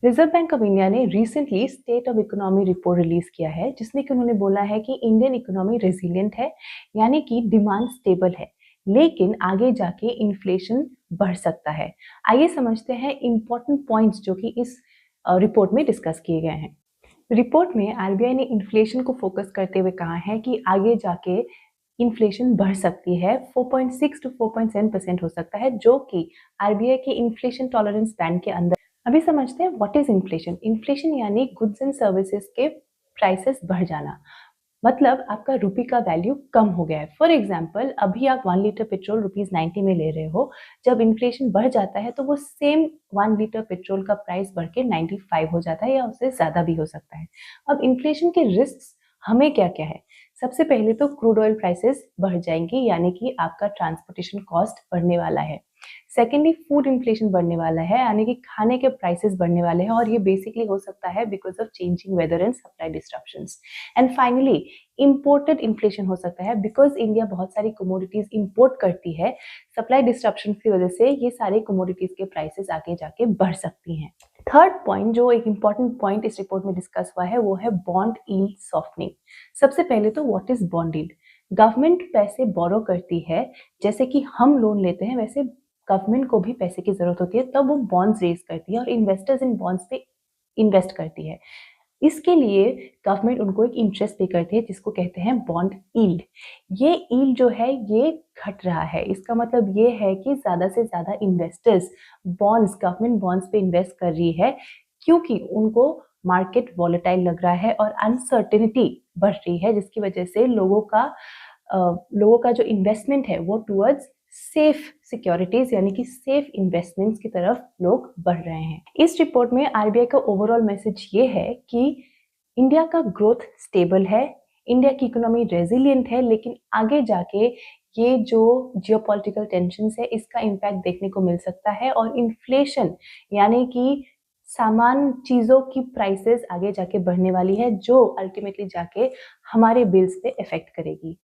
Reserve bank of India ने recently state of economy report release किया है, जिसमें कि उन्होंने बोला है कि इंडियन इकोनॉमी रेजिलिएंट है, यानी कि डिमांड स्टेबल है, लेकिन आगे जाके इन्फ्लेशन बढ़ सकता है। आइए समझते हैं इंपॉर्टेंट पॉइंट्स जो कि इस रिपोर्ट में डिस्कस किए गए हैं। रिपोर्ट में आरबीआई ने इन्फ्लेशन को फोकस करते हुए कहा है कि आगे जाके इन्फ्लेशन बढ़ सकती है, 4.6 टू 4.7% हो सकता है, जो कि आरबीआई के इन्फ्लेशन टॉलरेंस बैंड के अंदर। अभी समझते हैं व्हाट इज इन्फ्लेशन। इन्फ्लेशन यानी गुड्स एंड सर्विसेज के प्राइसेस बढ़ जाना, मतलब आपका रुपये का वैल्यू कम हो गया है। फॉर एग्जाम्पल, अभी आप 1 लीटर पेट्रोल ₹90 में ले रहे हो, जब इन्फ्लेशन बढ़ जाता है तो वो सेम 1 लीटर पेट्रोल का प्राइस बढ़ के 95 हो जाता है या उससे ज़्यादा भी हो सकता है। अब इन्फ्लेशन के रिस्क हमें क्या क्या है? सबसे पहले तो क्रूड ऑयल प्राइसेस बढ़ जाएंगी, यानी कि आपका ट्रांसपोर्टेशन कॉस्ट बढ़ने वाला है। सेकेंडली, फूड इन्फ्लेशन बढ़ने वाला है, यानी कि खाने के प्राइसेस बढ़ने वाले हैं, और ये बेसिकली हो सकता है because of changing weather and supply disruptions. And finally, imported inflation हो सकता है, बिकॉज इंडिया बहुत सारी कमोडिटीज इंपोर्ट करती है। सप्लाई डिस्ट्रप्शन की वजह से ये सारे कमोडिटीज के प्राइसेस आगे जाके बढ़ सकती हैं। थर्ड पॉइंट, जो एक इंपॉर्टेंट पॉइंट इस रिपोर्ट में डिस्कस हुआ है, वो है बॉन्ड यील्ड सॉफ्टनिंग। सबसे पहले तो what is bond yield? Government पैसे बोरो करती है, जैसे कि हम लोन लेते हैं वैसे गवर्नमेंट को भी पैसे की जरूरत होती है, तब वो बॉन्ड्स रेज करती है और इन्वेस्टर्स इन बॉन्ड्स पे इन्वेस्ट करती है। इसके लिए गवर्नमेंट उनको एक इंटरेस्ट पे करती है, जिसको कहते हैं बॉन्ड यील्ड। ये यील्ड जो है ये घट रहा है। इसका मतलब ये है कि ज्यादा से ज्यादा इन्वेस्टर्स बॉन्ड्स, गवर्नमेंट बॉन्ड्स पे इन्वेस्ट कर रही है, क्योंकि उनको मार्केट वॉलेटाइल लग रहा है और अनसर्टेनिटी बढ़ रही है, जिसकी वजह से लोगों का जो इन्वेस्टमेंट है वो टूवर्ड्स सेफ सिक्योरिटीज, यानी कि सेफ इन्वेस्टमेंट्स की तरफ लोग बढ़ रहे हैं। इस रिपोर्ट में आरबीआई का ओवरऑल मैसेज ये है कि इंडिया का ग्रोथ स्टेबल है, इंडिया की इकोनॉमी रेजिलिएंट है, लेकिन आगे जाके ये जो जियोपॉलिटिकल टेंशन्स है इसका इम्पैक्ट देखने को मिल सकता है, और इन्फ्लेशन यानी कि सामान चीजों की प्राइसेस आगे जाके बढ़ने वाली है, जो अल्टीमेटली जाके हमारे बिल्स पे इफेक्ट करेगी।